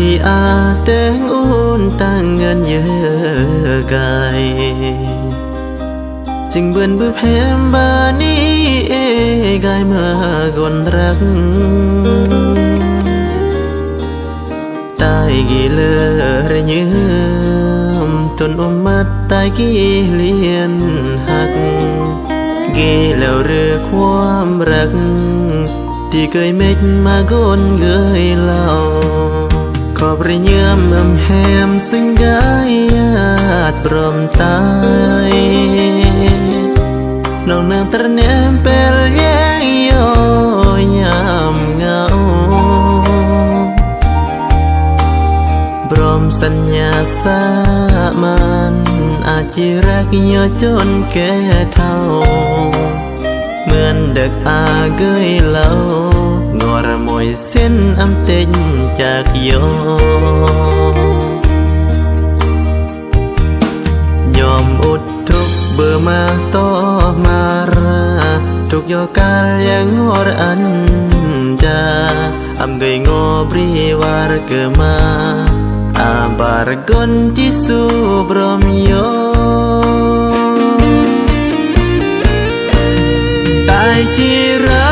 ที่อาเต็งอุ่นตั้งเงินเยอะไกลจึงเบื่อบื้อแพ้บานี้เอกายเมื่อกนรักตายกี่เลอระยืมจนอมมัดตายกี่เลียนหักกี่แล้วเรือความรักที่เคยเม็ดมากนเกยเล่าขอบระเยื่อมแหมซึ่งกายญาติพร้อมตายน้องนางตระเนมเปลแย่ย่อยามเงาพร้อมสัญญาสามันอาจจิรักย่อจนแก่เท่าเหมือนเด็กอาเกยเล่างอระมวยเส้นอำเต็งจากยยอมอุดทุกเบื่อมาต่อมาราทุกโยกาลยังงอรอันจาอำเกยงอบรีวารเกมาอาบารกนที่สู้บรมโยตายจีรั